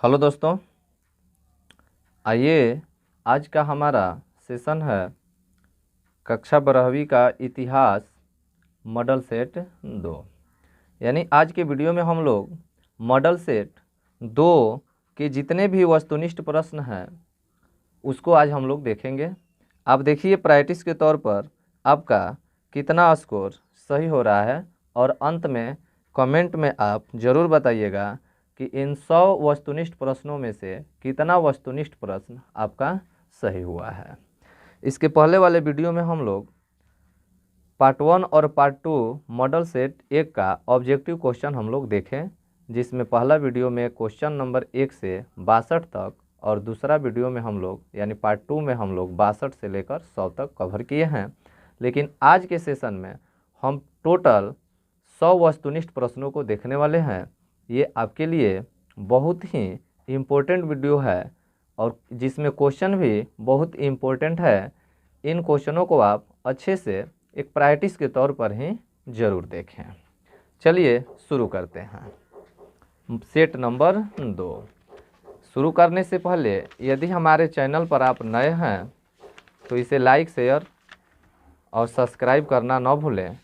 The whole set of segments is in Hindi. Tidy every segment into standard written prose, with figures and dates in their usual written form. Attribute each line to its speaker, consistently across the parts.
Speaker 1: हेलो दोस्तों, आइए आज का हमारा सेशन है कक्षा 12वीं का इतिहास मॉडल सेट 2। यानी आज के वीडियो में हम लोग मॉडल सेट 2 के जितने भी वस्तुनिष्ठ प्रश्न हैं उसको आज हम लोग देखेंगे। आप देखिए प्रैक्टिस के तौर पर आपका कितना स्कोर सही हो रहा है और अंत में कमेंट में आप ज़रूर बताइएगा कि इन 100 वस्तुनिष्ठ प्रश्नों में से कितना वस्तुनिष्ठ प्रश्न आपका सही हुआ है। इसके पहले वाले वीडियो में हम लोग पार्ट 1 और पार्ट 2 मॉडल सेट 1 का ऑब्जेक्टिव क्वेश्चन हम लोग देखें, जिसमें पहला वीडियो में क्वेश्चन नंबर 1 से 62 तक और दूसरा वीडियो में हम लोग यानी पार्ट 2 में हम लोग 62 से लेकर 100 तक कवर किए हैं। लेकिन आज के सेशन में हम टोटल 100 वस्तुनिष्ठ प्रश्नों को देखने वाले हैं। ये आपके लिए बहुत ही इम्पोर्टेंट वीडियो है और जिसमें क्वेश्चन भी बहुत इम्पोर्टेंट है। इन क्वेश्चनों को आप अच्छे से एक प्रैक्टिस के तौर पर ही ज़रूर देखें। चलिए शुरू करते हैं। सेट नंबर 2 शुरू करने से पहले यदि हमारे चैनल पर आप नए हैं तो इसे लाइक, शेयर और सब्सक्राइब करना ना भूलें।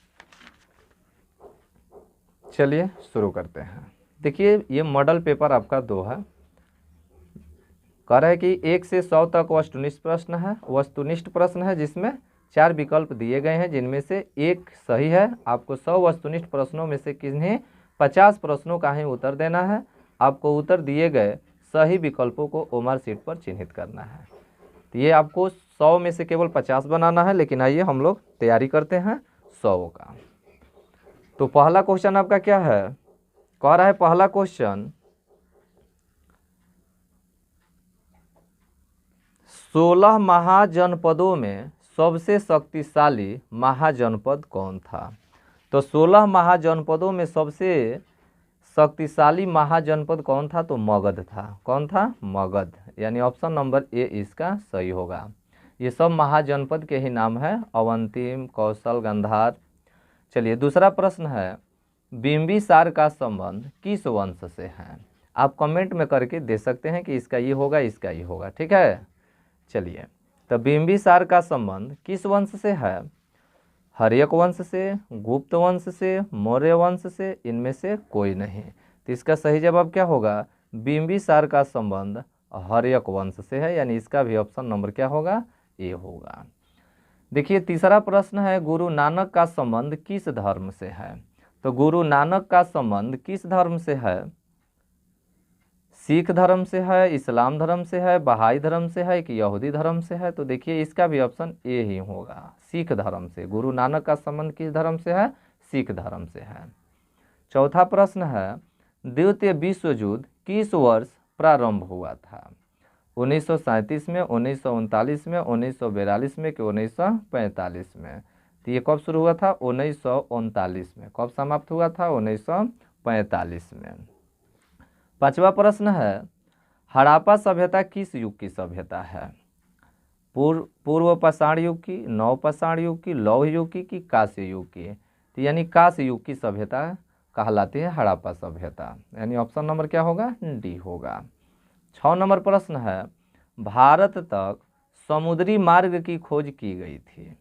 Speaker 1: चलिए शुरू करते हैं। देखिए ये मॉडल पेपर आपका 2 है। कह रहा है कि 1 से 100 तक वस्तुनिष्ठ प्रश्न है जिसमें 4 विकल्प दिए गए हैं, जिनमें से एक सही है। आपको 100 वस्तुनिष्ठ प्रश्नों में से किन्हीं 50 प्रश्नों का ही उत्तर देना है। आपको उत्तर दिए गए सही विकल्पों को ओमर शीट पर चिन्हित करना है। तो ये आपको 100 में से केवल 50 बनाना है, लेकिन आइए हम लोग तैयारी करते हैं 100 का। तो पहला क्वेश्चन आपका क्या है? कह रहा है पहला क्वेश्चन 16 महाजनपदों में सबसे शक्तिशाली महाजनपद कौन था? तो 16 महाजनपदों में सबसे शक्तिशाली महाजनपद कौन था? तो मगध था। कौन था? मगध। यानी ऑप्शन नंबर ए इसका सही होगा। ये सब महाजनपद के ही नाम है, अवंती, कौशल, गांधार। चलिए दूसरा प्रश्न है, बिंबिसार का संबंध किस वंश से है? आप कमेंट में करके दे सकते हैं कि इसका ये होगा, इसका ये होगा, ठीक है। चलिए तो बिंबिसार का संबंध किस वंश से है? हर्यक वंश से, गुप्त वंश से, मौर्य वंश से, इनमें से कोई नहीं। तो इसका सही जवाब क्या होगा? बिंबिसार का संबंध हर्यक वंश से है, यानी इसका भी ऑप्शन नंबर क्या होगा? ए होगा। देखिए तीसरा प्रश्न है, गुरु नानक का संबंध किस धर्म से है? तो गुरु नानक का संबंध किस धर्म से है? सिख धर्म से है, इस्लाम धर्म से है, बहाई धर्म से है कि यहूदी धर्म से है? तो देखिए इसका भी ऑप्शन ए ही होगा, सिख धर्म से। गुरु नानक का संबंध किस धर्म से है? सिख धर्म से है। चौथा प्रश्न है, द्वितीय विश्व युद्ध किस वर्ष प्रारंभ हुआ था? 1937 में, 1939 में, 1942 में कि 1945 में? तो ये कब शुरू हुआ था? 1939 में। कब समाप्त हुआ था? 1945 में। पांचवा प्रश्न है, हड़प्पा सभ्यता किस युग की सभ्यता है? पूर्व पाषाण युग की, नव पाषाण युग की, लौह युग की कि कांस्य युग की? तो यानी कांस्य युग की सभ्यता कहलाती है हड़प्पा सभ्यता। यानी ऑप्शन नंबर क्या होगा? डी होगा। 6 नंबर प्रश्न है, भारत तक समुद्री मार्ग की खोज की गई थी।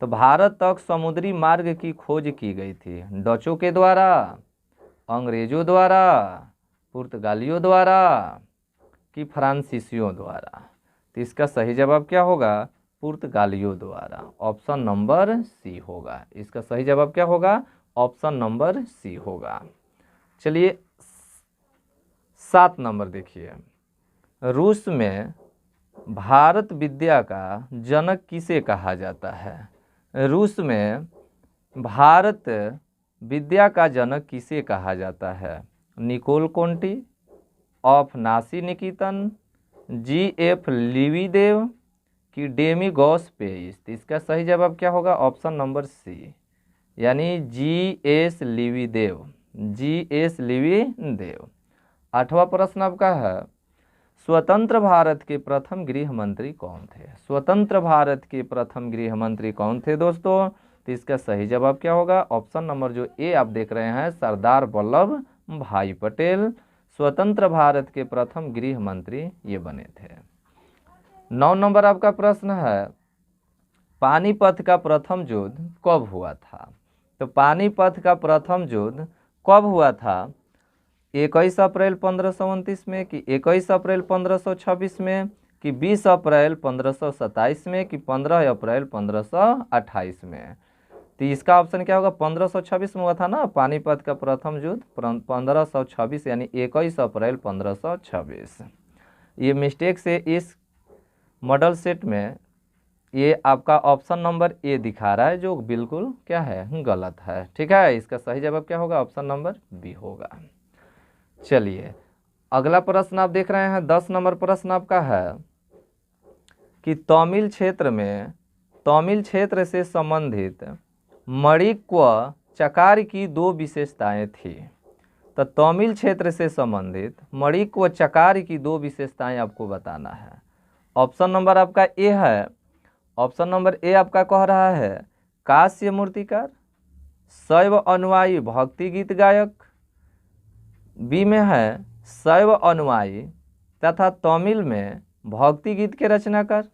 Speaker 1: तो भारत तक समुद्री मार्ग की खोज की गई थी डचों के द्वारा, अंग्रेजों द्वारा, पुर्तगालियों द्वारा कि फ्रांसीसियों द्वारा? तो इसका सही जवाब क्या होगा? पुर्तगालियों द्वारा। ऑप्शन नंबर सी होगा। इसका सही जवाब क्या होगा? ऑप्शन नंबर सी होगा। चलिए 7 नंबर देखिए, रूस में भारत विद्या का जनक किसे कहा जाता है? रूस में भारत विद्या का जनक किसे कहा जाता है? Niccolo Conti, Afanasy Nikitin, G F. Lebedev कि डेमिगॉस पेइस? इसका सही जवाब क्या होगा? ऑप्शन नंबर सी, यानी जी.एस. लिविदेव। जी.एस. लिविदेव। 8वां प्रश्न आपका है, स्वतंत्र भारत के प्रथम गृह मंत्री कौन थे? स्वतंत्र भारत के प्रथम गृह मंत्री कौन थे दोस्तों? तो इसका सही जवाब क्या होगा? ऑप्शन नंबर जो ए आप देख रहे हैं, सरदार वल्लभ भाई पटेल स्वतंत्र भारत के प्रथम गृह मंत्री ये बने थे। 9 नंबर आपका प्रश्न है, पानीपत का प्रथम युद्ध कब हुआ था? तो पानीपत का प्रथम युद्ध कब हुआ था? 21 अप्रैल 1529 में, कि 21 अप्रैल 1526 में, कि 20 अप्रैल 1527 में, कि 15 अप्रैल 1528 में? तो इसका ऑप्शन क्या होगा? 1526 में हुआ था ना पानीपत का प्रथम युद्ध, 1526 यानी 21 अप्रैल 1526। ये मिस्टेक से इस मॉडल सेट में ये आपका ऑप्शन नंबर ए दिखा रहा है, जो बिल्कुल क्या है? गलत है। ठीक है, इसका सही जवाब क्या होगा? ऑप्शन नंबर बी होगा। चलिए अगला प्रश्न आप देख रहे हैं, 10 नंबर प्रश्न आपका है कि तमिल क्षेत्र से संबंधित मणिक व चकार की 2 विशेषताएं थी। तो तमिल क्षेत्र से संबंधित मणिक व चकार की 2 विशेषताएं आपको बताना है। ऑप्शन नंबर आपका ए है, ऑप्शन नंबर ए आपका कह रहा है कास्य मूर्तिकार, शैव अनुयायी भक्ति गीत गायक, बी में है शैव अनुयायी तथा तमिल में भक्ति गीत के रचनाकार,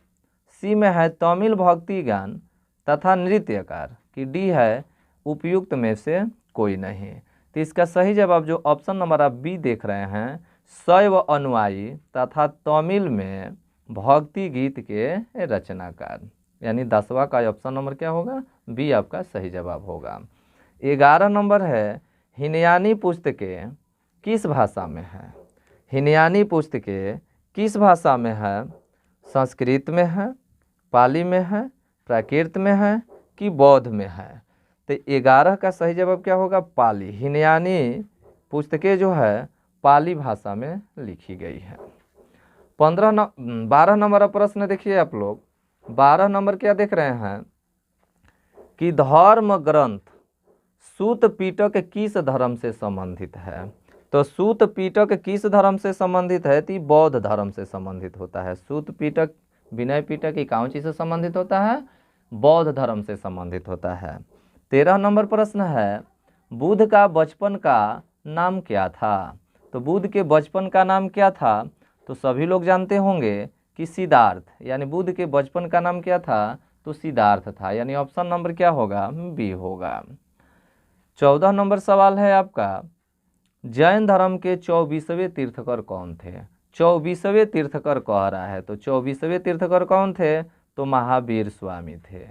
Speaker 1: सी में है तमिल भक्ति गान तथा नृत्यकार, कि डी है उपयुक्त में से कोई नहीं। तो इसका सही जवाब जो ऑप्शन नंबर आप बी देख रहे हैं, शैव अनुयायी तथा तमिल में भक्ति गीत के रचनाकार, यानी 10वां का ऑप्शन नंबर क्या होगा? बी आपका सही जवाब होगा। 11 नंबर है, हिनयानी पुस्तकें किस भाषा में है? हिनयानी पुस्तकें किस भाषा में है? संस्कृत में है, पाली में है, प्राकृत में है, कि बौद्ध में है? तो 11 का सही जवाब क्या होगा? पाली। हिनयानी पुस्तकें जो है पाली भाषा में लिखी गई है। 12 नंबर प्रश्न देखिए आप लोग, 12 नंबर क्या देख रहे हैं कि धर्म ग्रंथ सूत पिटक किस धर्म से संबंधित है? तो सूत पिटक किस धर्म से संबंधित है? तो बौद्ध धर्म से संबंधित होता है। सूत पिटक, विनय पिटक ये कौन चीज से संबंधित होता है? बौद्ध धर्म से संबंधित होता है। 13 नंबर प्रश्न है, बुद्ध का बचपन का नाम क्या था? तो बुद्ध के बचपन का नाम क्या था? तो सभी लोग जानते होंगे कि सिद्धार्थ, यानी बुद्ध के बचपन का नाम क्या था? तो सिद्धार्थ था, यानी ऑप्शन नंबर क्या होगा? बी होगा। 14 नंबर सवाल है आपका, जैन धर्म के 24वें तीर्थकर कौन थे? 24वें तीर्थकर कह रहा है, तो 24वें तीर्थकर कौन थे? तो महावीर स्वामी थे।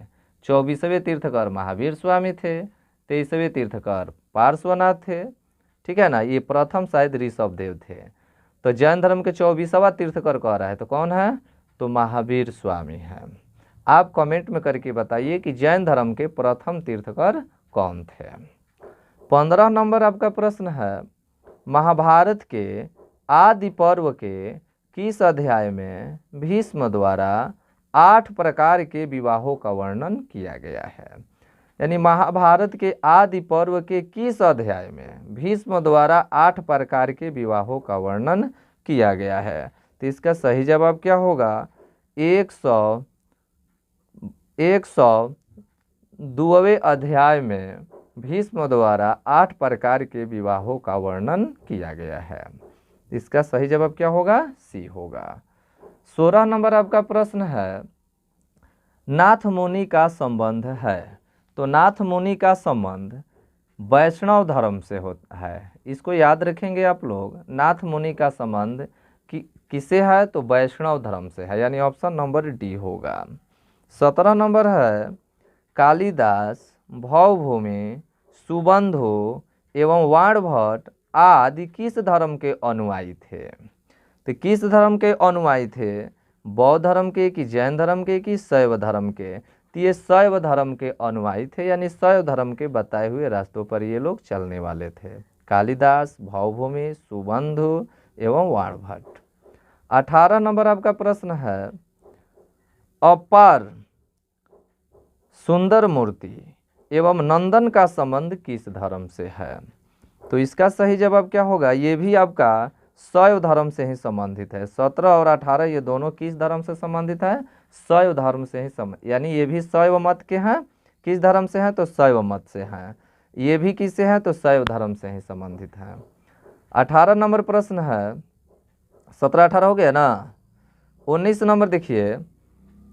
Speaker 1: 24वें तीर्थकर महावीर स्वामी थे। 23वें तीर्थकर पार्श्वनाथ थे। ठीक है ना, ये प्रथम शायद ऋषभदेव थे। तो जैन धर्म के 24वां तीर्थकर कह रहा है, तो कौन है? तो महावीर स्वामी है। आप कमेंट में करके बताइए कि जैन धर्म के प्रथम तीर्थकर कौन थे। 15 नंबर आपका प्रश्न है, महाभारत के आदि पर्व के किस अध्याय में भीष्म द्वारा 8 प्रकार के विवाहों का वर्णन किया गया है? यानी महाभारत के आदि पर्व के किस अध्याय में भीष्म द्वारा 8 प्रकार के विवाहों का वर्णन किया गया है? तो इसका सही जवाब क्या होगा? 102वें अध्याय में भीष्म द्वारा 8 प्रकार के विवाहों का वर्णन किया गया है। इसका सही जवाब क्या होगा? सी होगा। 16 नंबर आपका प्रश्न है, नाथ मुनि का संबंध है। तो नाथ मुनि का संबंध वैष्णव धर्म से होता है। इसको याद रखेंगे आप लोग। नाथ मुनि का संबंध किससे है? तो वैष्णव धर्म से है, यानी ऑप्शन नंबर डी होगा। 17 नंबर है, कालिदास, भवभूमि, सुबंधु एवं वाणभट्ट आदि किस धर्म के अनुयायी थे? तो किस धर्म के अनुयायी थे? बौद्ध धर्म के, कि जैन धर्म के, कि शैव धर्म के? तो ये शैव धर्म के अनुयायी थे, यानी शैव धर्म के बताए हुए रास्तों पर ये लोग चलने वाले थे। कालिदास, भवभूमि, सुबंधु एवं वाणभट्ट। 18 नंबर आपका प्रश्न है, अपार सुंदर मूर्ति एवं नंदन का संबंध किस धर्म से है? तो इसका सही जवाब क्या होगा? ये भी आपका शैव धर्म से ही संबंधित है। 17 और 18 ये दोनों किस धर्म से संबंधित है? शैव धर्म से ही यानी ये भी शैव मत के हैं। किस धर्म से हैं? तो शैव मत से हैं। ये भी किससे हैं? तो शैव धर्म से ही संबंधित हैं। 18 नंबर प्रश्न है, 17 18 हो गया ना। 19 नंबर देखिए,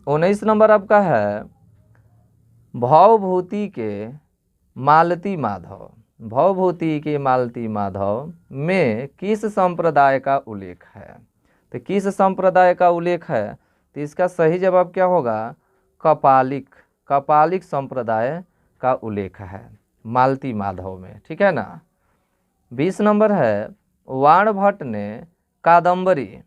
Speaker 1: 19 नंबर आपका है भवभूति के मालती माधव, भवभूति के मालती माधव में किस संप्रदाय का उल्लेख है। तो किस संप्रदाय का उल्लेख है, तो इसका सही जवाब क्या होगा, कपालिक, कपालिक संप्रदाय का उल्लेख है मालती माधव में, ठीक है ना। 20 नंबर है वाणभट्ट ने कादम्बरी,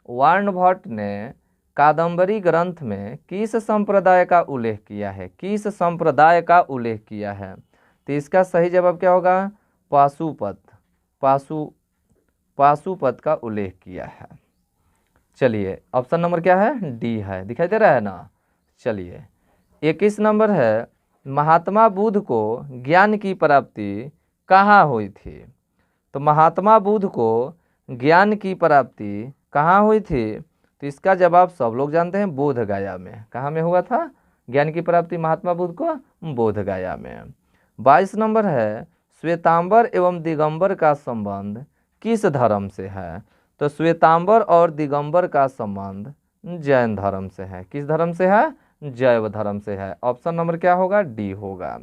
Speaker 1: वाणभट्ट ने कादम्बरी ग्रंथ में किस संप्रदाय का उल्लेख किया है, किस संप्रदाय का उल्लेख किया है। तो इसका सही जवाब क्या होगा, पाशुपत, पाशुपत का उल्लेख किया है। चलिए ऑप्शन नंबर क्या है, डी है, दिखाई दे रहा है ना। चलिए 21 नंबर है महात्मा बुद्ध को ज्ञान की प्राप्ति कहाँ हुई थी। तो महात्मा बुद्ध को ज्ञान की प्राप्ति कहाँ हुई थी, तो इसका जवाब सब लोग जानते हैं, बोध गया में। कहाँ में हुआ था ज्ञान की प्राप्ति महात्मा बुद्ध को, बोध गया में। 22 नंबर है श्वेतांबर एवं दिगंबर का संबंध किस धर्म से है। तो श्वेतांबर और दिगंबर का संबंध जैन धर्म से है। किस धर्म से है, जैव धर्म से है। ऑप्शन नंबर क्या होगा, डी होगा।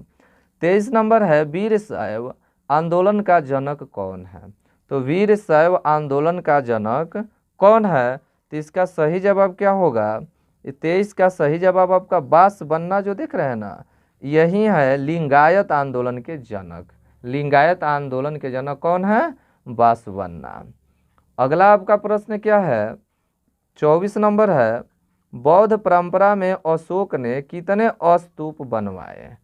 Speaker 1: 23 नंबर है वीर शैव आंदोलन का जनक कौन है। तो वीर शैव आंदोलन का जनक कौन है, तो इसका सही जवाब क्या होगा, 23 का सही जवाब आपका बासवन्ना, जो देख रहे हैं ना, यही है लिंगायत आंदोलन के जनक। लिंगायत आंदोलन के जनक कौन है, बासवन्ना। अगला आपका प्रश्न क्या है, 24 नंबर है बौद्ध परंपरा में अशोक ने कितने स्तूप बनवाए।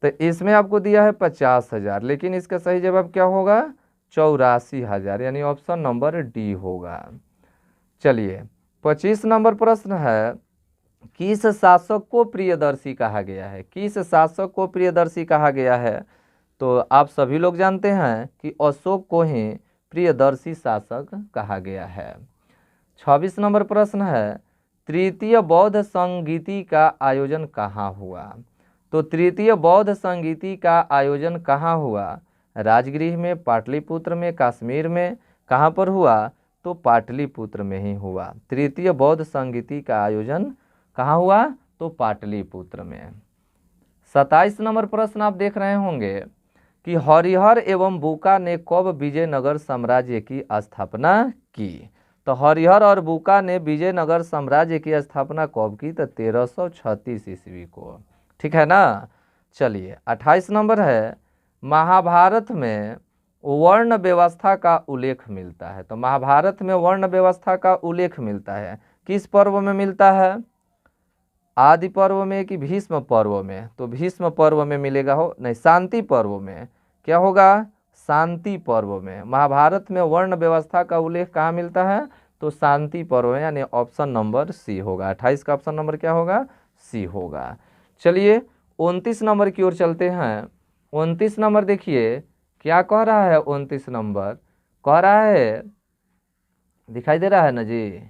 Speaker 1: तो इसमें आपको दिया है 50,000, लेकिन इसका सही जवाब क्या होगा, 84,000, यानी ऑप्शन नंबर डी होगा। चलिए 25 नंबर प्रश्न है किस शासक को प्रियदर्शी कहा गया है। किस शासक को प्रियदर्शी कहा गया है, तो आप सभी लोग जानते हैं कि अशोक को ही प्रियदर्शी शासक कहा गया है। 26 नंबर प्रश्न है तृतीय बौद्ध संगीति का आयोजन कहाँ हुआ। तो तृतीय बौद्ध संगीति का आयोजन कहाँ हुआ, राजगृह में, पाटलिपुत्र में, कश्मीर में, कहाँ पर हुआ, तो पाटलिपुत्र में ही हुआ। तृतीय बौद्ध संगीति का आयोजन कहाँ हुआ, तो पाटलिपुत्र में। 27 नंबर प्रश्न आप देख रहे होंगे कि हरिहर एवं बुका ने कब विजयनगर साम्राज्य की स्थापना की। तो हरिहर और बुका ने विजयनगर साम्राज्य की स्थापना कब की, तो 1336 ईस्वी को, ठीक है ना। चलिए 28 नंबर है महाभारत में वर्ण व्यवस्था का उल्लेख मिलता है। तो महाभारत में वर्ण व्यवस्था का उल्लेख मिलता है, किस पर्व में मिलता है, आदि पर्व में कि भीष्म पर्व में। तो भीष्म पर्व में मिलेगा, हो नहीं, शांति पर्व में। क्या होगा, शांति पर्व में। महाभारत में वर्ण व्यवस्था का उल्लेख कहाँ मिलता है, तो शांति पर्व में, यानी ऑप्शन नंबर सी होगा। 28 का ऑप्शन नंबर क्या होगा, सी होगा। चलिए 29 नंबर की ओर चलते हैं। 29 नंबर देखिए क्या कह रहा है, 29 नंबर कह रहा है, दिखाई दे रहा है ना जी,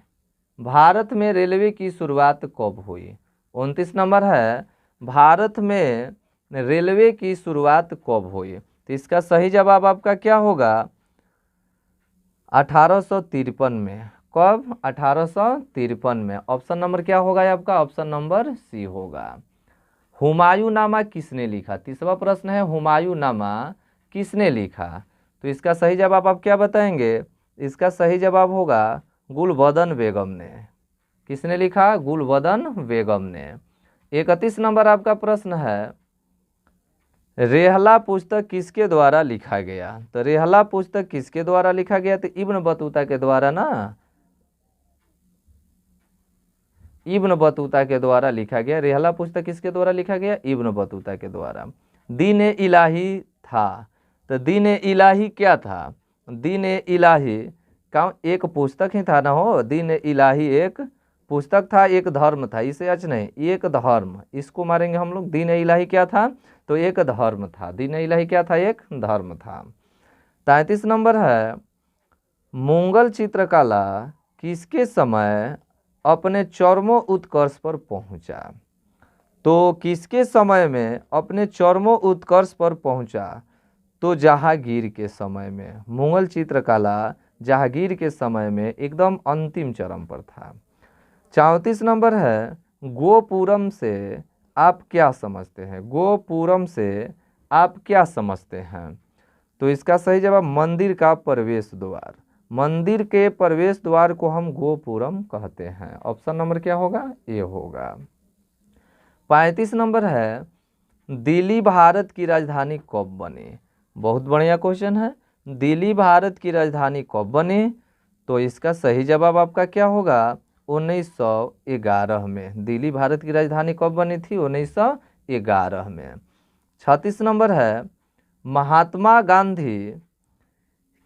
Speaker 1: भारत में रेलवे की शुरुआत कब हुई। 29 नंबर है भारत में रेलवे की शुरुआत कब हुई। तो इसका सही जवाब आपका क्या होगा, 1853 में। कब, 1853 में। ऑप्शन नंबर क्या होगा आपका, ऑप्शन नंबर सी होगा। हुमायूं नामा किसने लिखा, तीसरा प्रश्न है हुमायूं नामा किसने लिखा। तो इसका सही जवाब आप क्या बताएंगे, इसका सही जवाब होगा गुलबदन बेगम ने। किसने लिखा, गुलबदन बेगम ने। 31 नंबर आपका प्रश्न है रेहला पुस्तक किसके द्वारा लिखा गया। तो रेहला पुस्तक किसके द्वारा लिखा गया, तो इब्न बतूता के द्वारा ना, इब्न बतूता के द्वारा लिखा गया। रेहला पुस्तक किसके द्वारा लिखा गया, इब्न बतूता के द्वारा। दीन इलाही था, तो दीन इलाही क्या था, दीन इलाही का एक पुस्तक ही था ना, हो, दीन इलाही एक पुस्तक था, एक धर्म था, इसे अच नहीं, एक धर्म, इसको मारेंगे हम लोग। दीन इलाही क्या था, तो एक धर्म था। दीन इलाही क्या था, एक धर्म था। 33 नंबर है मुगल चित्रकला किसके समय अपने चरमो उत्कर्ष पर पहुंचा। तो किसके समय में अपने चरमो उत्कर्ष पर पहुंचा, तो जहांगीर के समय में, मुगल चित्रकला जहांगीर के समय में एकदम अंतिम चरम पर था। 34 नंबर है, गोपुरम से आप क्या समझते हैं? गोपुरम से आप क्या समझते हैं? तो इसका सही जवाब मंदिर का प्रवेश द्वार। मंदिर के प्रवेश द्वार को हम गोपुरम कहते हैं। ऑप्शन नंबर क्या होगा? ए होगा। 35 नंबर है, दिल्ली भारत की राजधानी कब बनी? बहुत बढ़िया क्वेश्चन है। दिल्ली भारत की राजधानी कब बनी? तो इसका सही जवाब आपका क्या होगा? 1911 में। दिल्ली भारत की राजधानी कब बनी थी? 1911 में। 36 नंबर है, महात्मा गांधी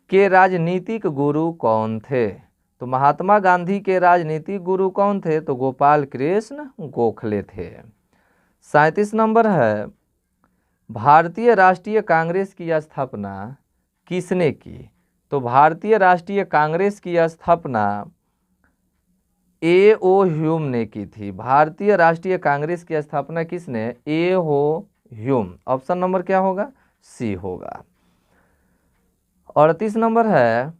Speaker 1: के राजनीतिक गुरु कौन थे? तो महात्मा गांधी के राजनीतिक गुरु कौन थे? तो गोपाल कृष्ण गोखले थे। 37 नंबर है, भारतीय राष्ट्रीय कांग्रेस की स्थापना किसने की? तो भारतीय राष्ट्रीय कांग्रेस की स्थापना ए.ओ. ह्यूम ने की थी। भारतीय राष्ट्रीय कांग्रेस की स्थापना किसने? ए.ओ. ह्यूम। ऑप्शन नंबर क्या होगा? सी होगा। 38 नंबर है,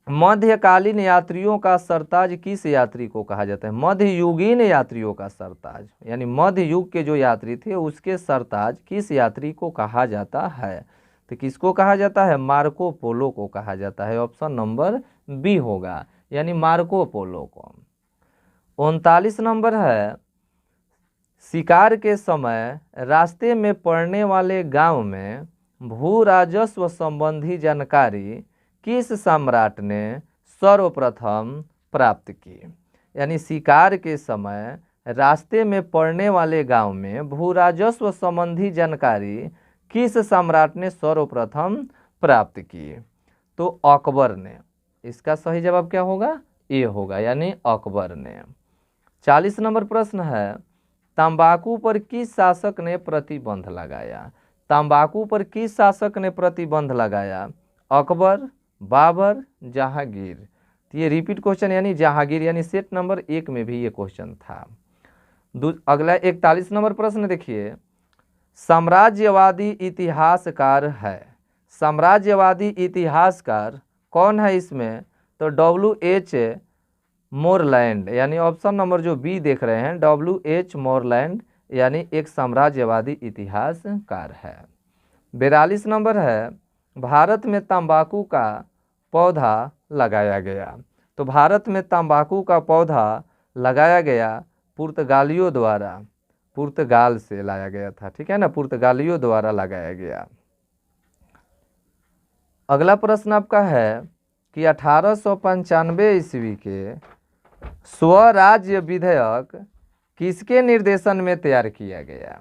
Speaker 1: मध्यकालीन यात्रियों का सरताज किस यात्री को कहा जाता है? मध्ययुगीन यात्रियों का सरताज, यानी मध्य युग के जो यात्री थे उसके सरताज किस यात्री को कहा जाता है? तो किसको कहा जाता है? मार्को पोलो को कहा जाता है। ऑप्शन नंबर बी होगा, यानी मार्को पोलो को। 39 नंबर है, शिकार के समय रास्ते में पड़ने वाले गांव में भू राजस्व संबंधी जानकारी किस सम्राट ने सर्वप्रथम प्राप्त की? यानी शिकार के समय रास्ते में पड़ने वाले गांव में भू राजस्व संबंधी जानकारी किस सम्राट ने सर्वप्रथम प्राप्त की? तो अकबर ने। इसका सही जवाब क्या होगा? ए होगा, यानी अकबर ने। 40 नंबर प्रश्न है, तंबाकू पर किस शासक ने प्रतिबंध लगाया? तंबाकू पर किस शासक ने प्रतिबंध लगाया? अकबर, बाबर, जहांगीर। तो ये रिपीट क्वेश्चन, यानी जहांगीर, यानी सेट नंबर 1 में भी ये क्वेश्चन था। अगला 41 नंबर प्रश्न देखिए, साम्राज्यवादी इतिहासकार है। साम्राज्यवादी इतिहासकार कौन है इसमें? तो W.H. मोरलैंड, यानी ऑप्शन नंबर जो बी देख रहे हैं, W.H. मोरलैंड, यानी एक साम्राज्यवादी इतिहासकार है। 42 नंबर है, भारत में तंबाकू का पौधा लगाया गया। तो भारत में तंबाकू का पौधा लगाया गया पुर्तगालियों द्वारा, पुर्तगाल से लाया गया था, ठीक है ना, पुर्तगालियों द्वारा लगाया गया। अगला प्रश्न आपका है कि 1895 ईस्वी के स्वराज्य विधेयक किसके निर्देशन में तैयार किया गया?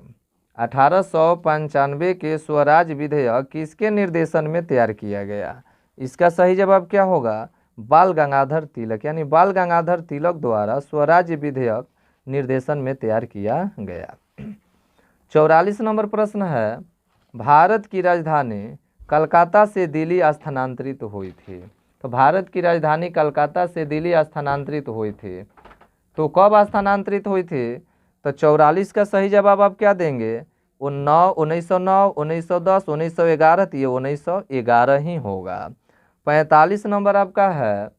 Speaker 1: 1895 के स्वराज विधेयक किसके निर्देशन में तैयार किया गया? इसका सही जवाब क्या होगा? बाल गंगाधर तिलक, यानी बाल गंगाधर तिलक द्वारा स्वराज विधेयक निर्देशन में तैयार किया गया। 44 नंबर प्रश्न है, भारत की राजधानी कलकत्ता से दिल्ली स्थानांतरित हुई थी। तो भारत की राजधानी कलकत्ता से दिल्ली स्थानांतरित हुई थी, तो कब स्थानांतरित हुई थी? तो 44 का सही जवाब आप क्या देंगे? 1909, 1910, 1911। तो ये 1911 ही होगा। 45 नंबर आपका है,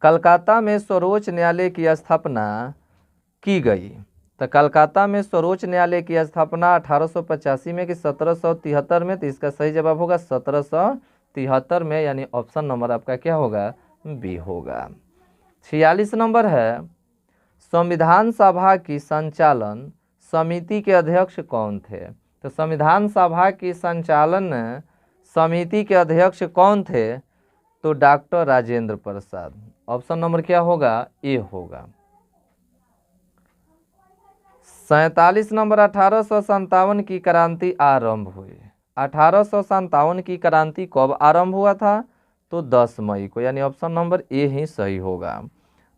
Speaker 1: कलकत्ता में सर्वोच्च न्यायालय की स्थापना की गई। तो कलकत्ता में सर्वोच्च न्यायालय की स्थापना 1885 में कि 1773 में? तो इसका सही जवाब होगा 1773 में, यानी ऑप्शन नंबर आपका क्या होगा? बी होगा। 46 नंबर है, संविधान सभा की संचालन समिति के अध्यक्ष कौन थे? तो संविधान सभा की संचालन समिति के अध्यक्ष कौन थे? तो doctor Rajendra Prasad. Option number क्या होगा? ए होगा। 47 नंबर, 1857 की क्रांति आरंभ हुई। 1857 की क्रांति कब आरंभ हुआ था? तो 10 मई को, यानी ऑप्शन नंबर ए ही सही होगा।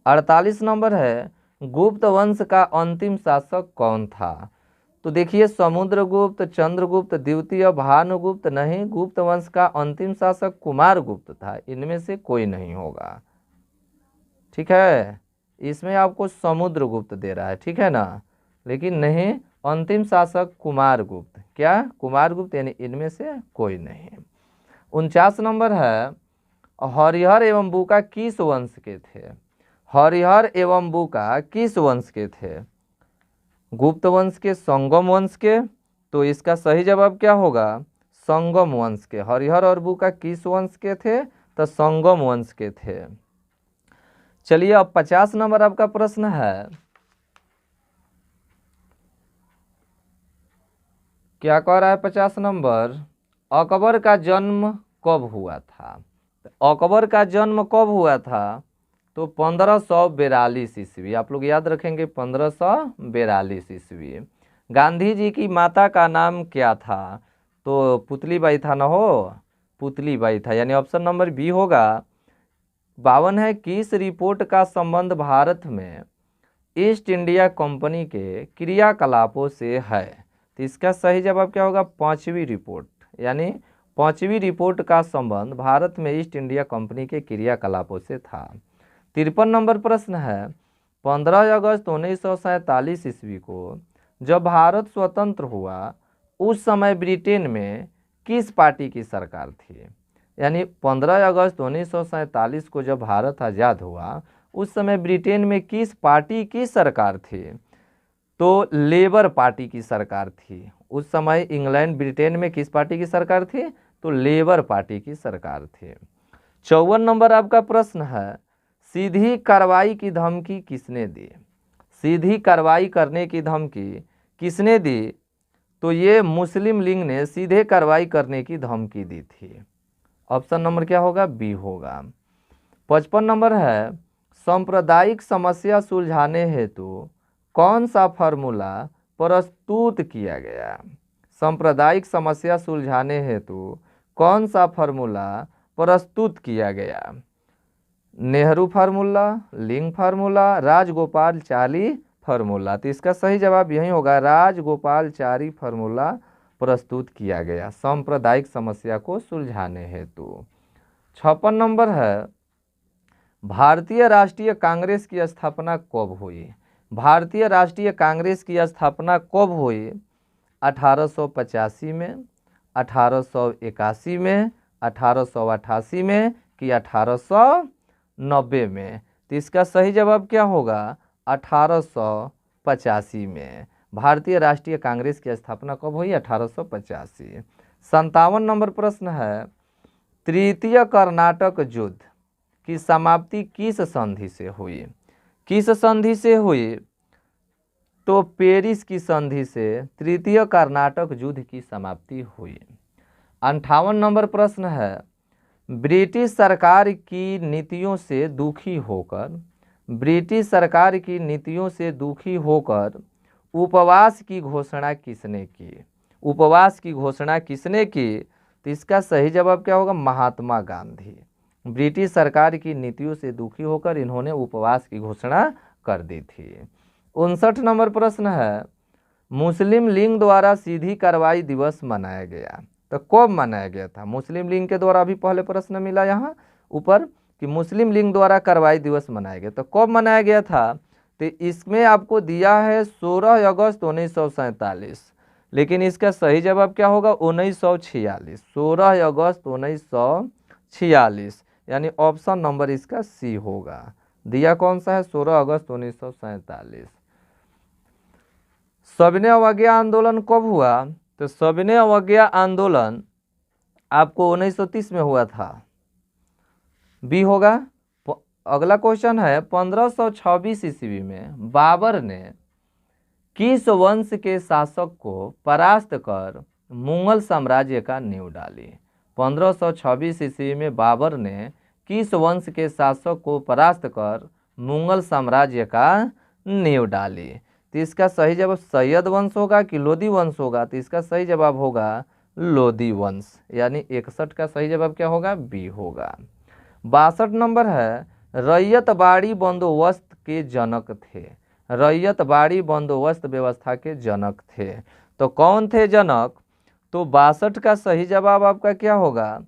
Speaker 1: 48 नंबर है, गुप्त वंश का अंतिम शासक कौन था? तो देखिए, समुद्रगुप्त, चंद्रगुप्त द्वितीय, भानुगुप्त नहीं, गुप्त वंश का अंतिम शासक कुमारगुप्त था। इनमें से कोई नहीं होगा, ठीक है। इसमें आपको समुद्रगुप्त दे रहा है, ठीक है ना, लेकिन नहीं, अंतिम शासक कुमारगुप्त। क्या? कुमारगुप्त, यानी इनमें से कोई नहीं। 49 नंबर है, हरिहर एवं बुका किस वंश के थे? हरिहर एवं बुका किस वंश के थे? गुप्त वंश के, संगम वंश के? तो इसका सही जवाब क्या होगा? संगम वंश के। हरिहर और बुका किस वंश के थे? तो संगम वंश के थे। चलिए अब 50 नंबर आपका प्रश्न है, क्या कह रहा है 50 नंबर? अकबर का जन्म कब हुआ था? अकबर का जन्म कब हुआ था? तो 1542 ईस्वी। आप लोग याद रखेंगे 1542 ईस्वी। गांधी जी की माता का नाम क्या था? तो पुतलीबाई था ना हो, पुतलीबाई था, यानी ऑप्शन नंबर बी होगा। 52 है, किस रिपोर्ट का संबंध भारत में ईस्ट इंडिया कंपनी के क्रियाकलापों से है? तो इसका सही जवाब क्या होगा? 5वीं रिपोर्ट, यानी 5वीं रिपोर्ट का संबंध भारत में ईस्ट इंडिया कंपनी के क्रियाकलापों से था। 53 नंबर प्रश्न है, 15 अगस्त 1947 ईस्वी को जब भारत स्वतंत्र हुआ उस समय ब्रिटेन में किस पार्टी की सरकार थी? यानी 15 अगस्त 1947 को जब भारत आज़ाद हुआ उस समय ब्रिटेन में किस पार्टी की सरकार थी? तो लेबर पार्टी की सरकार थी। उस समय इंग्लैंड ब्रिटेन में किस पार्टी की सरकार थी? तो लेबर पार्टी की सरकार थी। 54 नंबर आपका प्रश्न है, सीधी कार्रवाई की धमकी किसने दी? सीधी कार्रवाई करने की धमकी किसने दी? तो ये मुस्लिम लीग ने सीधे कार्रवाई करने की धमकी दी थी। ऑप्शन नंबर क्या होगा? बी होगा। 55 नंबर है, सांप्रदायिक समस्या सुलझाने हेतु कौन सा फार्मूला प्रस्तुत किया गया? सांप्रदायिक समस्या सुलझाने हेतु कौन सा फार्मूला प्रस्तुत किया गया? नेहरू फार्मूला, लिंग फार्मूला, राजगोपालचारी फार्मूला? तो इसका सही जवाब यही होगा, राजगोपालचारी फार्मूला प्रस्तुत किया गया सांप्रदायिक समस्या को सुलझाने हेतु। 56 नंबर है, भारतीय राष्ट्रीय कांग्रेस की स्थापना कब हुई? भारतीय राष्ट्रीय कांग्रेस की स्थापना कब हुई? 1885 में, 1881 में, 1888 में कि 1890 में? तो इसका सही जवाब क्या होगा? 1885 में। भारतीय राष्ट्रीय कांग्रेस की स्थापना कब हुई? 1885। 57 नंबर प्रश्न है, तृतीय कर्नाटक युद्ध की समाप्ति किस संधि से हुई? किस संधि से हुई? तो पेरिस की संधि से तृतीय कर्नाटक युद्ध की समाप्ति हुई। 58 नंबर प्रश्न है, ब्रिटिश सरकार की नीतियों से दुखी होकर, ब्रिटिश सरकार की नीतियों से दुखी होकर उपवास की घोषणा किसने की? उपवास की घोषणा किसने की? तो इसका सही जवाब क्या होगा? महात्मा गांधी। ब्रिटिश सरकार की नीतियों से दुखी होकर इन्होंने उपवास की घोषणा कर दी थी। 59 नंबर प्रश्न है, मुस्लिम लीग द्वारा सीधी कार्रवाई दिवस मनाया गया, तो कब मनाया गया था? मुस्लिम लीग के द्वारा अभी पहले प्रश्न मिला यहाँ ऊपर कि मुस्लिम लीग द्वारा कार्रवाई दिवस मनाया गया, तो कब मनाया गया था? तो इसमें आपको दिया है 16 अगस्त 1947, लेकिन इसका सही जवाब क्या होगा? 1946। 16 अगस्त 1946, यानी ऑप्शन नंबर इसका सी होगा। दिया कौन सा है? 16 अगस्त 1947। सविनय अवज्ञा आंदोलन कब हुआ? तो सविनय अवज्ञा आंदोलन आपको 1930 में हुआ था, बी होगा। अगला क्वेश्चन है, 1526 ईस्वी में बाबर ने किस वंश के शासक को परास्त कर मुगल साम्राज्य का नींव डाली? 1526 ईस्वी में बाबर ने किस वंश के शासक को परास्त कर मुगल साम्राज्य का नींव डाली? तो इसका सही जवाब सैयद वंश होगा कि लोधी वंश होगा? तो इसका सही जवाब होगा लोधी वंश, यानी 61 का सही जवाब क्या होगा? बी होगा। 62 नंबर है, रैयत बाड़ी बंदोबस्त के जनक थे। रैयत बाड़ी बंदोबस्त व्यवस्था के जनक थे, तो कौन थे जनक? तो 62 का सही जवाब आपका क्या होगा?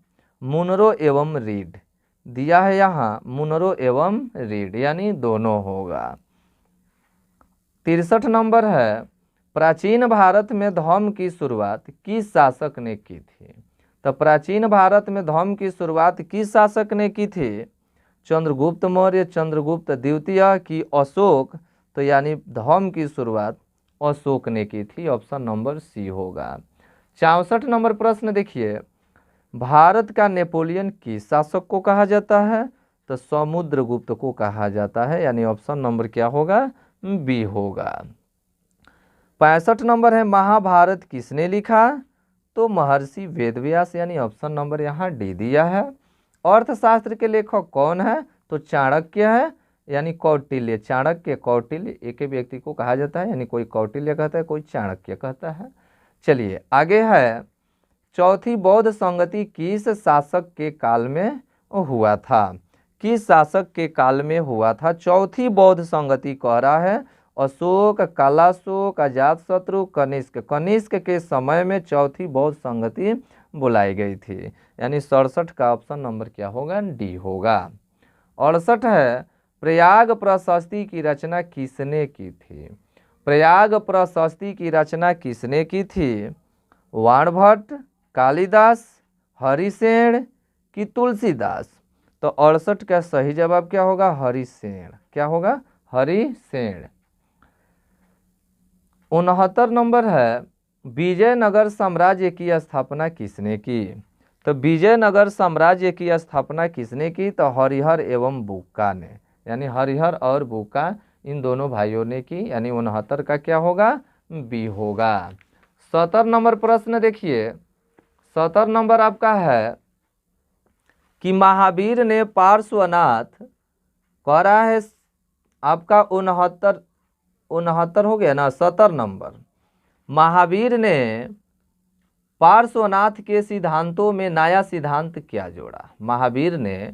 Speaker 1: मुनरो एवं रीड। दिया है यहाँ मुनरो एवं रीड, यानी दोनों होगा। 63 नंबर है, प्राचीन भारत में धर्म की शुरुआत किस शासक ने की थी? तो प्राचीन भारत में धर्म की शुरुआत किस शासक ने की थी? चंद्रगुप्त मौर्य, चंद्रगुप्त द्वितीय की अशोक? तो यानी धर्म की शुरुआत अशोक ने की थी। ऑप्शन नंबर सी होगा। 64 नंबर प्रश्न देखिए, भारत का नेपोलियन किस शासक को कहा जाता है? तो समुद्रगुप्त को कहा जाता है, यानी ऑप्शन नंबर क्या होगा? बी होगा। 65 नंबर है, महाभारत किसने लिखा? तो महर्षि वेदव्यास, यानी ऑप्शन नंबर यहाँ डी दिया है। अर्थशास्त्र के लेखक कौन है? तो चाणक्य है, यानी कौटिल्य। चाणक्य, कौटिल्य एक ही व्यक्ति को कहा जाता है, यानी कोई कौटिल्य कहता है, कोई चाणक्य कहता है। चलिए आगे है, चौथी बौद्ध संगति किस शासक के काल में हुआ था? किस शासक के काल में हुआ था? चौथी बौद्ध संगति कह रहा है अशोक, कालाशोक, अजातशत्रु, कनिष्क। कनिष्क के समय में चौथी बौद्ध संगति बुलाई गई थी, यानी 67 का ऑप्शन नंबर क्या होगा? डी होगा। 68 है, प्रयाग प्रशस्ति की रचना किसने की थी? प्रयाग प्रशस्ति की रचना किसने की थी? वाणभट्ट, कालिदास, हरिसेन कि तुलसीदास? तो 68 का सही जवाब क्या होगा? हरिसेन। क्या होगा? हरिसेन। 69 नंबर है, विजयनगर साम्राज्य की स्थापना किसने की? तो विजयनगर साम्राज्य की स्थापना किसने की? तो हरिहर एवं बुक्का ने, यानी हरिहर और बुक्का इन दोनों भाइयों ने की, यानी 69 का क्या होगा? बी होगा। 70 नंबर प्रश्न देखिए, 70 नंबर आपका है कि महावीर ने पार्श्वनाथ कह रहा है आपका 69 हो गया ना। 70 नंबर, महावीर ने पार्श्वनाथ के सिद्धांतों में नया सिद्धांत क्या जोड़ा? महावीर ने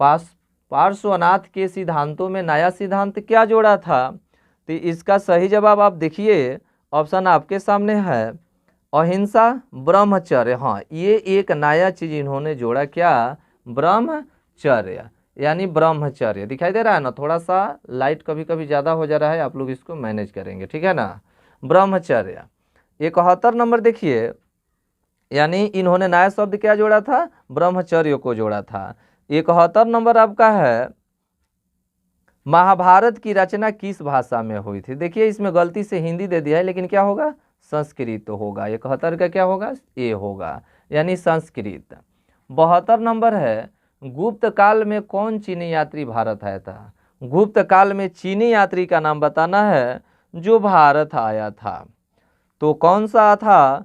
Speaker 1: पार्श्वनाथ के सिद्धांतों में नया सिद्धांत क्या जोड़ा था? तो इसका सही जवाब आप देखिए, ऑप्शन आपके सामने है, अहिंसा, ब्रह्मचर्य। हाँ, ये एक नया चीज इन्होंने जोड़ा। क्या? ब्रह्मचर्य, यानी ब्रह्मचर्य। दिखाई दे रहा है ना? थोड़ा सा लाइट कभी कभी ज़्यादा हो जा रहा है, आप लोग इसको मैनेज करेंगे, ठीक है ना? ब्रह्मचर्य। 71 नंबर देखिए, यानी इन्होंने नया शब्द क्या जोड़ा था? ब्रह्मचर्य को जोड़ा था। 71 नंबर आपका है, महाभारत की रचना किस भाषा में हुई थी? देखिए इसमें गलती से हिंदी दे दिया है, लेकिन क्या होगा? संस्कृत होगा। 71 का क्या होगा? ए होगा, यानी संस्कृत। 72 नंबर है, गुप्त काल में कौन चीनी यात्री भारत आया था? गुप्त काल में चीनी यात्री का नाम बताना है जो भारत आया था। तो कौन सा था?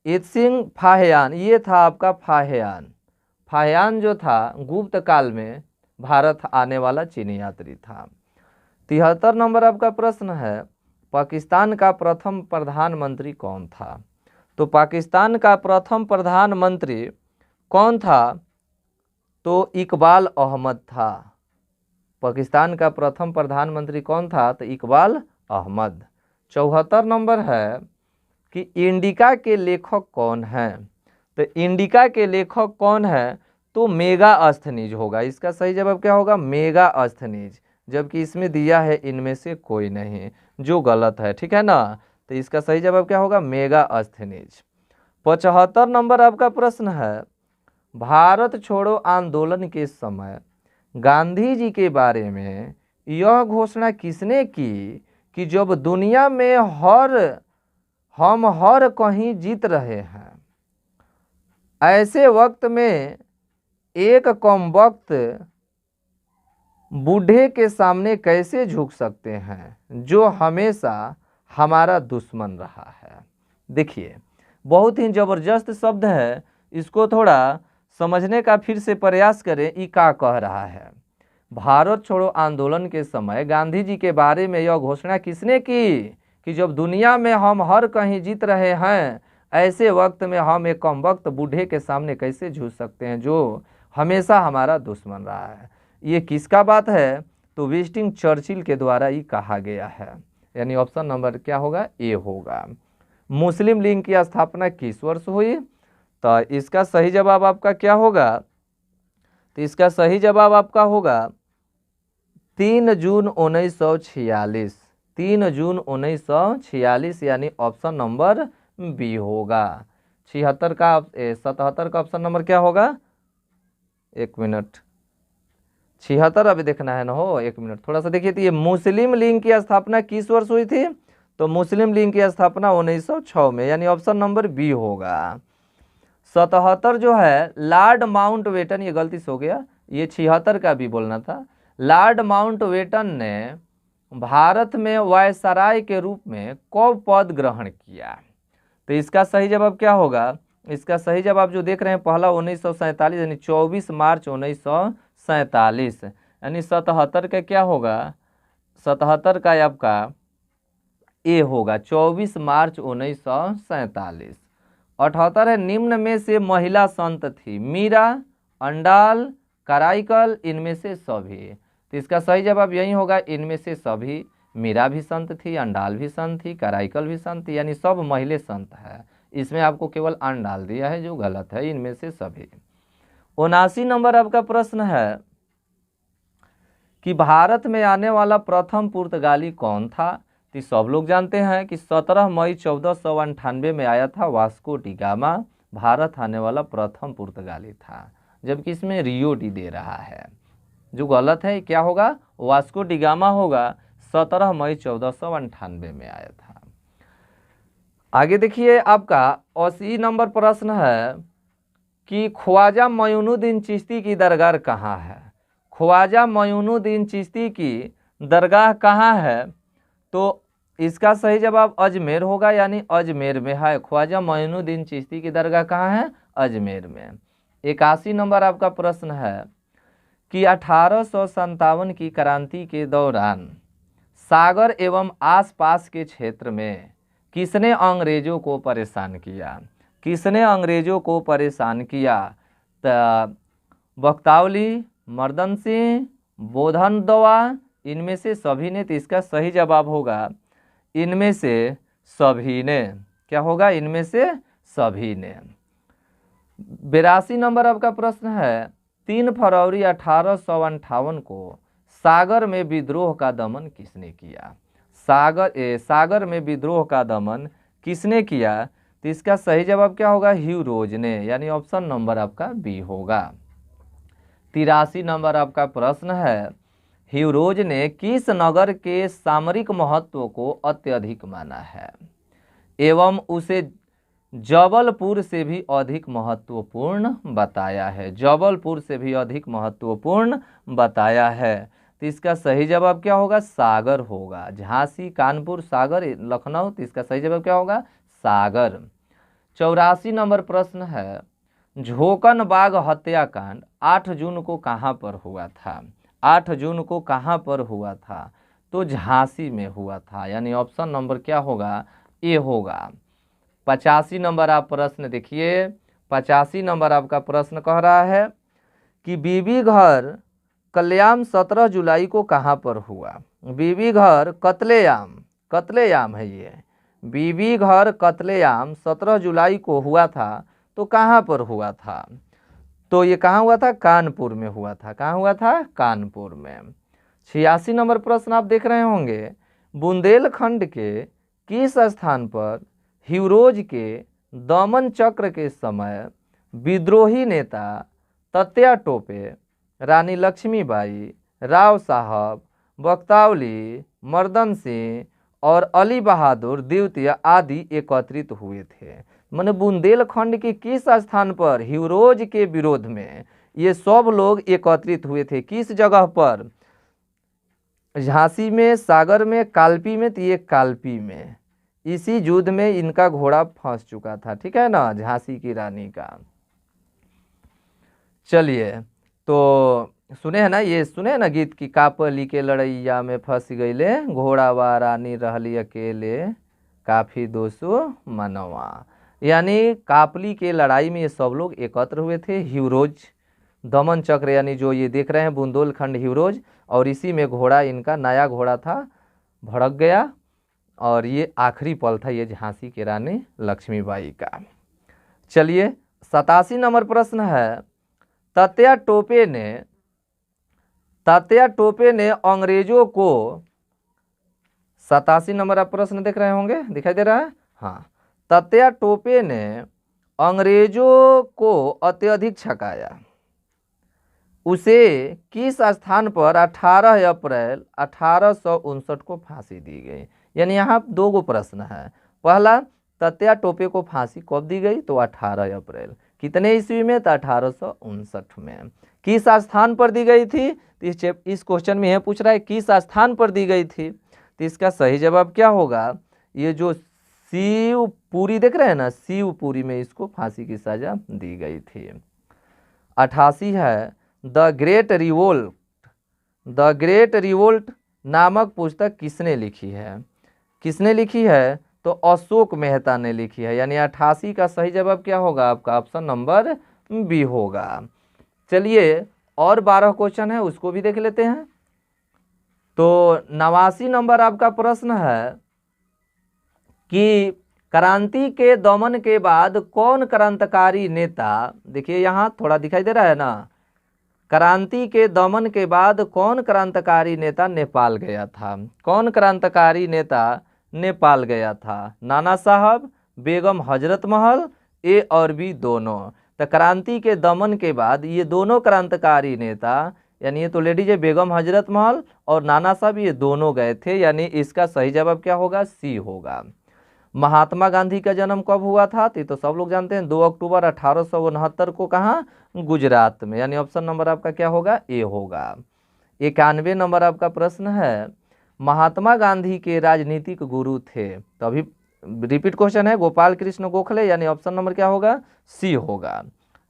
Speaker 1: इत्सिंग फाहियान, ये था आपका फाहियान। फाहियान जो था गुप्त काल में भारत आने वाला चीनी यात्री था। 73 नंबर आपका प्रश्न है, पाकिस्तान का प्रथम प्रधानमंत्री कौन था? तो पाकिस्तान का प्रथम प्रधानमंत्री कौन था? तो इकबाल अहमद था। पाकिस्तान का प्रथम प्रधानमंत्री कौन था? तो इकबाल अहमद। 74 नंबर है कि इंडिका के लेखक कौन हैं? तो इंडिका के लेखक कौन है? तो मेगास्थनीज होगा। इसका सही जवाब क्या होगा? मेगास्थनीज, जबकि इसमें दिया है इनमें से कोई नहीं, जो गलत है, ठीक है ना? तो इसका सही जवाब क्या होगा? मेगास्थनीज। 75 नंबर आपका प्रश्न है, भारत छोड़ो आंदोलन के समय गांधी जी के बारे में यह घोषणा किसने की कि जब दुनिया में हम हर कहीं जीत रहे हैं, ऐसे वक्त में एक कम वक्त बूढ़े के सामने कैसे झुक सकते हैं जो हमेशा हमारा दुश्मन रहा है? देखिए बहुत ही जबरदस्त शब्द है, इसको थोड़ा समझने का फिर से प्रयास करें। ई क्या कह रहा है? भारत छोड़ो आंदोलन के समय गांधी जी के बारे में यह घोषणा किसने की कि जब दुनिया में हम हर कहीं जीत रहे हैं, ऐसे वक्त में हम एक कम वक्त बूढ़े के सामने कैसे झुक सकते हैं जो हमेशा हमारा दुश्मन रहा है? ये किसका बात है? तो विंस्टन चर्चिल के द्वारा ये कहा गया है, यानी ऑप्शन नंबर क्या होगा? ए होगा। मुस्लिम लीग की स्थापना किस वर्ष हुई? तो इसका सही जवाब आपका क्या होगा? तो इसका सही जवाब आपका होगा 3 जून 1946। 3 जून 1946, यानी ऑप्शन नंबर बी होगा। 77 का ऑप्शन नंबर क्या होगा? 1 मिनट, 76 अभी देखना है ना हो, 1 मिनट थोड़ा सा देखिए। तो ये मुस्लिम लीग की स्थापना किस वर्ष हुई थी? तो मुस्लिम लीग की स्थापना 1906 में, यानी ऑप्शन नंबर बी होगा। 77 जो है लॉर्ड माउंटबेटन, ये गलती से हो गया, ये 76 का भी बोलना था। लॉर्ड माउंटबेटन ने भारत में वायसराय के रूप में कब पद ग्रहण किया? तो इसका सही जवाब क्या होगा? इसका सही जवाब जो देख रहे हैं, पहला 1947, यानी 24 मार्च 1947, यानी 77 का क्या होगा? 77 का आपका ए होगा, 24 मार्च 1947। 78 है, निम्न में से महिला संत थी? मीरा, अंडाल, कराईकल, इनमें से सभी। तो इसका सही जवाब यही होगा, इनमें से सभी। मीरा भी संत थी, अंडाल भी संत थी, कराईकल भी संत थी, यानी सब महिला संत है। इसमें आपको केवल अंडाल दिया है जो गलत है, इनमें से सभी। 79 नंबर आपका प्रश्न है कि भारत में आने वाला प्रथम पुर्तगाली कौन था? तो सब लोग जानते हैं कि 17 मई 1498 में आया था वास्को डी गामा, भारत आने वाला प्रथम पुर्तगाली था। जबकि इसमें रियो डी दे रहा है, जो गलत है। क्या होगा? वास्को डी गामा होगा, 17 मई 1498 में आया था। आगे देखिए, आपका 80 नंबर प्रश्न है कि ख्वाजा मोइनुद्दीन चिश्ती की दरगाह कहाँ है? ख्वाजा मोइनुद्दीन चिश्ती की दरगाह कहाँ है? तो इसका सही जवाब अजमेर होगा, यानी अजमेर में है। ख्वाजा मोइनुद्दीन चिश्ती की दरगाह कहाँ है? अजमेर में। 81 नंबर आपका प्रश्न है कि 1857 की क्रांति के दौरान सागर एवं आसपास के क्षेत्र में किसने अंग्रेजों को परेशान किया? किसने अंग्रेजों को परेशान किया? बख्तावली, मर्दन सिंह, बोधन दवा, इनमें से सभी ने। तो इसका सही जवाब होगा इनमें से सभी ने। क्या होगा? इनमें से सभी ने। 82 नंबर आपका प्रश्न है, 3 फरवरी 1858 को सागर में विद्रोह का दमन किसने किया? सागर में विद्रोह का दमन किसने किया? तो इसका सही जवाब क्या होगा? ह्यू रोज ने, यानी ऑप्शन नंबर आपका बी होगा। 83 नंबर आपका प्रश्न है, ह्यू रोज ने किस नगर के सामरिक महत्व को अत्यधिक माना है एवं उसे जबलपुर से भी अधिक महत्वपूर्ण बताया है? जबलपुर से भी अधिक महत्वपूर्ण बताया है। तो इसका सही जवाब क्या होगा? सागर होगा। झांसी, कानपुर, सागर, लखनऊ। तो इसका सही जवाब क्या होगा? सागर। 84 नंबर प्रश्न है, झोकन बाग हत्याकांड 8 जून को कहाँ पर हुआ था? 8 जून को कहाँ पर हुआ था? तो झांसी में हुआ था, यानी ऑप्शन नंबर क्या होगा? ए होगा। 85 नंबर आप प्रश्न देखिए, 85 नंबर आपका प्रश्न कह रहा है कि बीबी घर कत्लेआम 17 जुलाई को कहाँ पर हुआ? बीबी घर कत्लेआम, कत्लेआम है ये। बीबी घर कत्लेआम 17 जुलाई को हुआ था, तो कहाँ पर हुआ था? तो ये कहाँ हुआ था? कानपुर में हुआ था। कहाँ हुआ था? कानपुर में। 86 नंबर प्रश्न आप देख रहे होंगे, बुंदेलखंड के किस स्थान पर ह्यूरोज के दमन चक्र के समय विद्रोही नेता तत्या टोपे, रानी लक्ष्मीबाई, राव साहब, बख्तावली, मर्दन सिंह और अली बहादुर द्वितीय आदि एकत्रित हुए थे? माने बुंदेलखंड के किस स्थान पर ह्यूरोज के विरोध में ये सब लोग एकत्रित हुए थे? किस जगह पर? झांसी में, सागर में, कालपी में। तो ये कालपी में। इसी युद्ध में इनका घोड़ा फंस चुका था, ठीक है ना, झांसी की रानी का। चलिए, तो सुने हैं ना, ये सुने हैं ना गीत की कापली के लड़ैया में फंस गईले, घोड़ावा रानी रहली अकेले, काफी दोसो मनवा। यानी कापली के लड़ाई में ये सब लोग एकत्र हुए थे। ह्यूरोज दमन चक्र, यानी जो ये देख रहे हैं बुंदेलखंड ह्यूरोज, और इसी में घोड़ा, इनका नया घोड़ा था, भड़क गया, और ये आखिरी पल था ये झांसी की रानी लक्ष्मीबाई का। चलिए, 87 नंबर प्रश्न है, तत्या टोपे ने अंग्रेजों को 87 नंबर आप प्रश्न देख रहे होंगे, दिखाई दे रहा है। हाँ, तात्या टोपे ने अंग्रेजों को अत्यधिक छकाया, उसे किस स्थान पर 18 अप्रैल 1859 को फांसी दी गई। यानी यहाँ दो गो प्रश्न है। पहला, तात्या टोपे को फांसी कब दी गई, तो 18 अप्रैल कितने ईस्वी में, तो 1859 में। किस स्थान पर दी गई थी, तो इस क्वेश्चन में यह पूछ रहा है किस स्थान पर दी गई थी। तो इसका सही जवाब क्या होगा, ये जो शिवपुरी देख रहे हैं ना, शिवपुरी में इसको फांसी की सजा दी गई थी। 88 है, द ग्रेट रिवोल्ट नामक पुस्तक किसने लिखी है। किसने लिखी है, तो अशोक मेहता ने लिखी है। यानी 88 का सही जवाब क्या होगा आपका, ऑप्शन नंबर बी होगा। चलिए और 12 क्वेश्चन है, उसको भी देख लेते हैं। तो 89 नंबर आपका प्रश्न है कि क्रांति के दमन के बाद कौन क्रांतिकारी नेता, देखिए यहाँ थोड़ा दिखाई दे रहा है ना, क्रांति के दमन के बाद कौन क्रांतिकारी नेता नेपाल गया था। कौन क्रांतिकारी नेता नेपाल गया था, नाना साहब, बेगम हजरत महल, ए और बी दोनों। तो क्रांति के दमन के बाद ये दोनों क्रांतिकारी नेता, यानी ये तो लेडीज है, बेगम हजरत महल और नाना साहब, ये दोनों गए थे। यानी इसका सही जवाब क्या होगा, सी होगा। महात्मा गांधी का जन्म कब हुआ था, तो सब लोग जानते हैं 2 अक्टूबर 1869 को, कहाँ, गुजरात में। यानी ऑप्शन नंबर आपका क्या होगा, ए होगा। 91 नंबर आपका प्रश्न है, महात्मा गांधी के राजनीतिक गुरु थे, तो अभी रिपीट क्वेश्चन है, गोपाल कृष्ण गोखले। यानी ऑप्शन नंबर क्या होगा, सी होगा।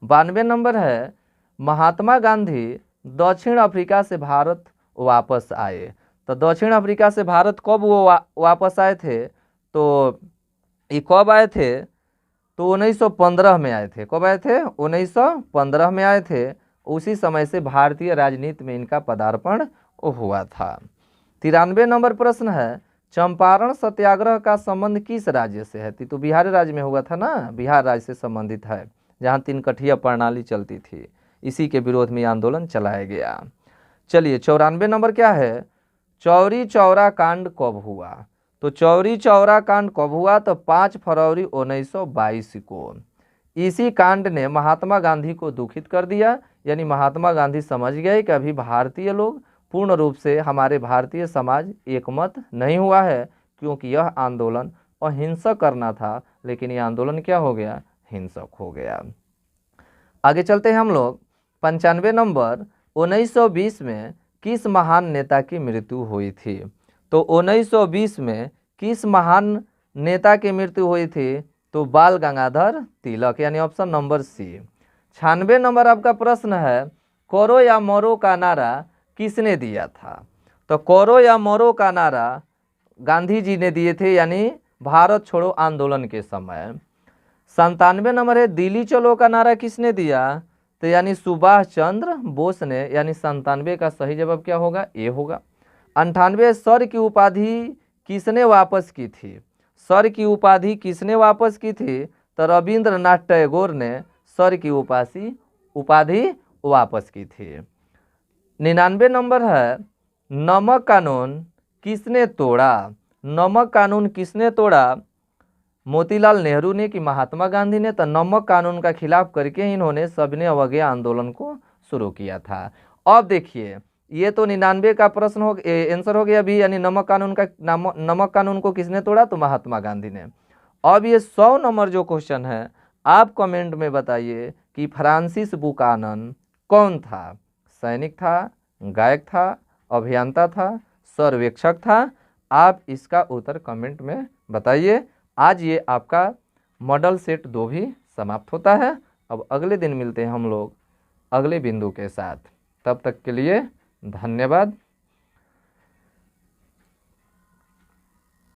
Speaker 1: 92 नंबर है, महात्मा गांधी दक्षिण अफ्रीका से भारत वापस आए। तो दक्षिण अफ्रीका से भारत कब वो वापस आए थे, तो ये कब आए थे, तो 1915 में आए थे। कब आए थे, 1915 में आए थे। उसी समय से भारतीय राजनीति में इनका पदार्पण हुआ था। 93 नंबर प्रश्न है, चंपारण सत्याग्रह का संबंध किस राज्य से है, तो बिहार राज्य में हुआ था ना, बिहार राज्य से संबंधित है, जहाँ 3 कठिया प्रणाली चलती थी, इसी के विरोध में आंदोलन चलाया गया। चलिए 94 नंबर क्या है, चौरी चौरा कांड कब हुआ। तो चौरी चौरा कांड कब हुआ, तो 5 फरवरी 1922 को। इसी कांड ने महात्मा गांधी को दुखित कर दिया। यानी महात्मा गांधी समझ गए कि अभी भारतीय लोग पूर्ण रूप से, हमारे भारतीय समाज एकमत नहीं हुआ है, क्योंकि यह आंदोलन अहिंसक करना था, लेकिन यह आंदोलन क्या हो गया, हिंसक हो गया। आगे चलते हैं हम लोग। 95 नंबर, 1920 में किस महान नेता की मृत्यु हुई थी। तो 1920 में किस महान नेता की मृत्यु हुई थी, तो बाल गंगाधर तिलक। यानी ऑप्शन नंबर सी। 96 नंबर आपका प्रश्न है, करो या मरो का नारा किसने दिया था। तो करो या मरो का नारा गांधी जी ने दिए थे, यानी भारत छोड़ो आंदोलन के समय। 97 नंबर है, दिल्ली चलो का नारा किसने दिया, तो यानी सुभाष चंद्र बोस ने। यानी 97 का सही जवाब क्या होगा, ए होगा। 98 सर की उपाधि किसने वापस की थी। सर की उपाधि किसने वापस की थी, तो रविंद्रनाथ टैगोर ने सर की उपाधि वापस की थी। 99 नंबर है, नमक कानून किसने तोड़ा। नमक कानून किसने तोड़ा, मोतीलाल नेहरू ने कि महात्मा गांधी ने। तो नमक कानून का खिलाफ करके इन्होंने सबने अवज्ञा आंदोलन को शुरू किया था। अब देखिए, ये तो 99 का प्रश्न हो आंसर हो गया अभी, यानी नमक कानून को किसने तोड़ा, तो महात्मा गांधी ने। अब ये 100 नंबर जो क्वेश्चन है, आप कमेंट में बताइए कि फ्रांसिस बुकानन कौन था। सैनिक था, गायक था, अभियंता था, सर्वेक्षक था। आप इसका उत्तर कमेंट में बताइए। आज ये आपका मॉडल सेट 2 भी समाप्त होता है। अब अगले दिन मिलते हैं हम लोग अगले बिंदु के साथ। तब तक के लिए धन्यवाद।